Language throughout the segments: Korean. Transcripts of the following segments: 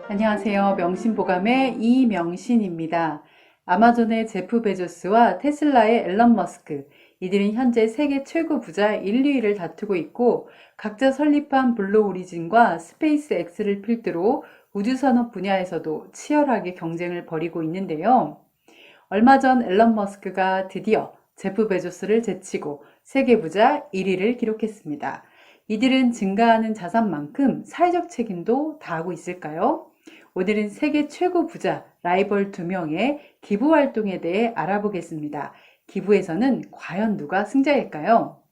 안녕하세요. 명신보감의 이명신입니다. 아마존의 제프 베조스와 테슬라의 앨런 머스크, 이들은 현재 세계 최고 부자 1, 2위를 다투고 있고 각자 설립한 블루 오리진과 스페이스 X를 필두로 우주산업 분야에서도 치열하게 경쟁을 벌이고 있는데요. 얼마 전 앨런 머스크가 드디어 제프 베조스를 제치고 세계 부자 1위를 기록했습니다. 이들은 증가하는 자산만큼 사회적 책임도 다하고 있을까요? 오늘은 세계 최고 부자 라이벌 2명의 기부 활동에 대해 알아보겠습니다. 기부에서는 과연 누가 승자일까요?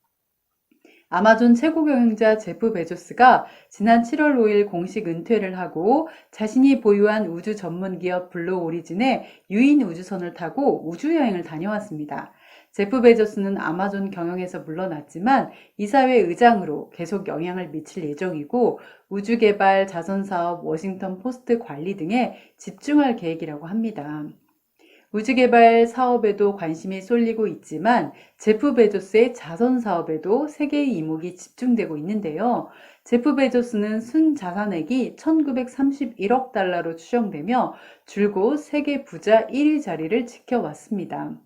아마존 최고 경영자 제프 베조스가 지난 7월 5일 공식 은퇴를 하고 자신이 보유한 우주 전문 기업 블루 오리진의 유인 우주선을 타고 우주여행을 다녀왔습니다. 제프 베조스는 아마존 경영에서 물러났지만 이사회 의장으로 계속 영향을 미칠 예정이고 우주개발, 자선사업, 워싱턴 포스트 관리 등에 집중할 계획이라고 합니다. 우주개발 사업에도 관심이 쏠리고 있지만 제프 베조스의 자선 사업에도 세계의 이목이 집중되고 있는데요. 제프 베조스는 순자산액이 1931억 달러로 추정되며 줄곧 세계 부자 1위 자리를 지켜왔습니다.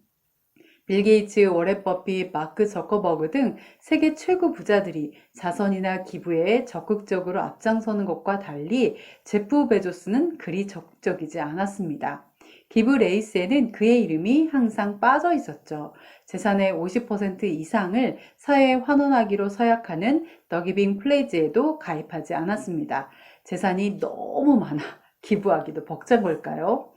빌 게이츠, 워렌 버핏, 마크 저커버그 등 세계 최고 부자들이 자선이나 기부에 적극적으로 앞장서는 것과 달리 제프 베조스는 그리 적극적이지 않았습니다. 기부 레이스에는 그의 이름이 항상 빠져 있었죠. 재산의 50% 이상을 사회에 환원하기로 서약하는 더 기빙 플레이즈에도 가입하지 않았습니다. 재산이 너무 많아 기부하기도 벅찬 걸까요?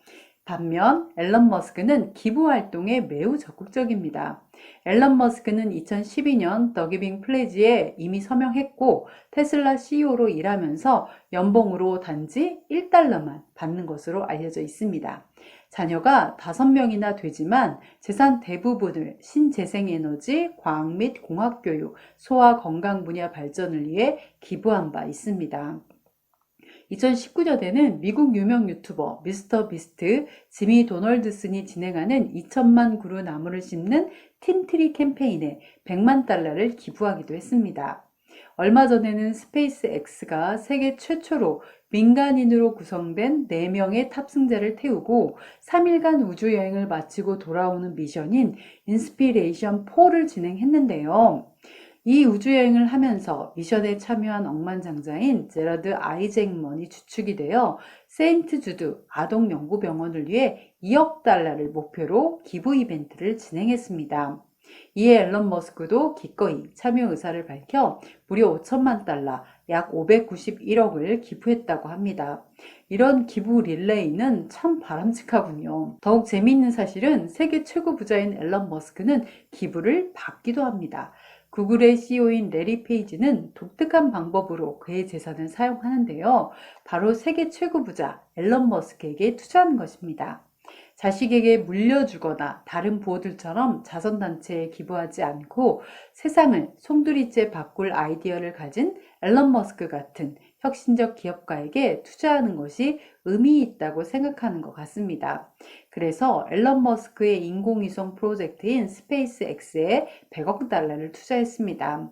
반면 앨런 머스크는 기부 활동에 매우 적극적입니다. 앨런 머스크는 2012년 더 기빙 플래지에 이미 서명했고 테슬라 CEO로 일하면서 연봉으로 단지 1달러만 받는 것으로 알려져 있습니다. 자녀가 5명이나 되지만 재산 대부분을 신재생에너지, 과학 및 공학교육, 소아 건강 분야 발전을 위해 기부한 바 있습니다. 2019년에는 미국 유명 유튜버 미스터 비스트 지미 도널드슨이 진행하는 2천만 그루 나무를 심는 팀트리 캠페인에 100만 달러를 기부하기도 했습니다. 얼마 전에는 스페이스 X가 세계 최초로 민간인으로 구성된 4명의 탑승자를 태우고 3일간 우주여행을 마치고 돌아오는 미션인 인스피레이션 4를 진행했는데요. 이 우주여행을 하면서 미션에 참여한 억만장자인 제러드 아이잭먼이 주축이 되어 세인트 주드 아동연구병원을 위해 2억 달러를 목표로 기부 이벤트를 진행했습니다. 이에 앨런 머스크도 기꺼이 참여 의사를 밝혀 무려 5천만 달러, 약 591억을 기부했다고 합니다. 이런 기부 릴레이는 참 바람직하군요. 더욱 재미있는 사실은 세계 최고 부자인 앨런 머스크는 기부를 받기도 합니다. 구글의 CEO인 레리 페이지는 독특한 방법으로 그의 재산을 사용하는데요. 바로 세계 최고 부자 앨런 머스크에게 투자하는 것입니다. 자식에게 물려주거나 다른 부호들처럼 자선단체에 기부하지 않고 세상을 송두리째 바꿀 아이디어를 가진 앨런 머스크 같은 혁신적 기업가에게 투자하는 것이 의미 있다고 생각하는 것 같습니다. 그래서 앨런 머스크의 인공위성 프로젝트인 스페이스 X에 100억 달러를 투자했습니다.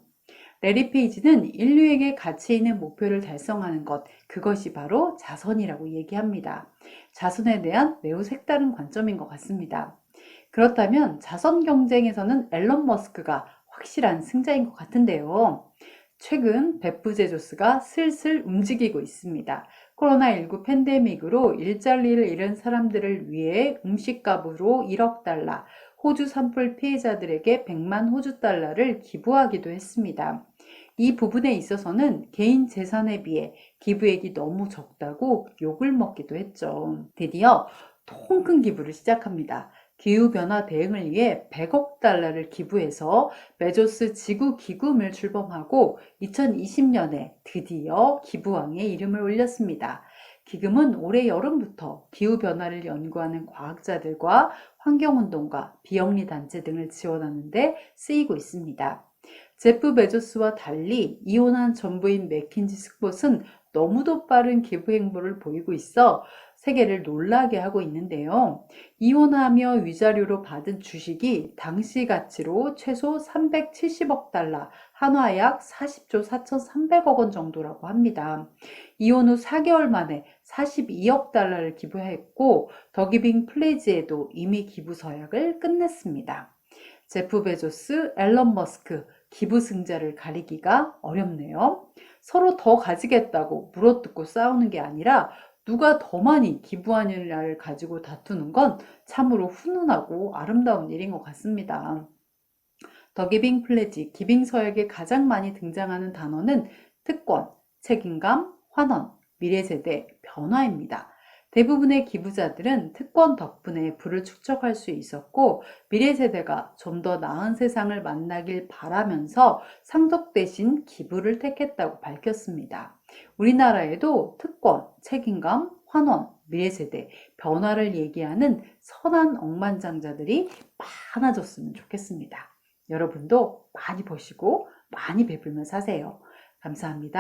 레리 페이지는 인류에게 가치 있는 목표를 달성하는 것, 그것이 바로 자선이라고 얘기합니다. 자선에 대한 매우 색다른 관점인 것 같습니다. 그렇다면 자선 경쟁에서는 앨런 머스크가 확실한 승자인 것 같은데요. 최근 베프 제조스가 슬슬 움직이고 있습니다. 코로나19 팬데믹으로 일자리를 잃은 사람들을 위해 음식값으로 1억 달러, 호주 산불 피해자들에게 100만 호주 달러를 기부하기도 했습니다. 이 부분에 있어서는 개인 재산에 비해 기부액이 너무 적다고 욕을 먹기도 했죠. 드디어 통큰 기부를 시작합니다. 기후변화 대응을 위해 100억 달러를 기부해서 베조스 지구기금을 출범하고 2020년에 드디어 기부왕에 이름을 올렸습니다. 기금은 올해 여름부터 기후변화를 연구하는 과학자들과 환경운동가, 비영리 단체 등을 지원하는 데 쓰이고 있습니다. 제프 베조스와 달리 이혼한 전부인 맥킨지 스콧은 너무도 빠른 기부 행보를 보이고 있어 세계를 놀라게 하고 있는데요. 이혼하며 위자료로 받은 주식이 당시 가치로 최소 370억 달러, 한화 약 40조 4,300억 원 정도라고 합니다. 이혼 후 4개월 만에 42억 달러를 기부했고 더기빙 플레이즈에도 이미 기부 서약을 끝냈습니다. 제프 베조스, 앨런 머스크, 기부 승자를 가리기가 어렵네요. 서로 더 가지겠다고 물어뜯고 싸우는 게 아니라 누가 더 많이 기부하느냐를 가지고 다투는 건 참으로 훈훈하고 아름다운 일인 것 같습니다. 더 기빙 플래지, 기빙 서약에 가장 많이 등장하는 단어는 특권, 책임감, 환원, 미래세대, 변화입니다. 대부분의 기부자들은 특권 덕분에 부를 축적할 수 있었고 미래세대가 좀 더 나은 세상을 만나길 바라면서 상속 대신 기부를 택했다고 밝혔습니다. 우리나라에도 특권, 책임감, 환원, 미래세대, 변화를 얘기하는 선한 억만장자들이 많아졌으면 좋겠습니다. 여러분도 많이 버시고 많이 베풀며 사세요. 감사합니다.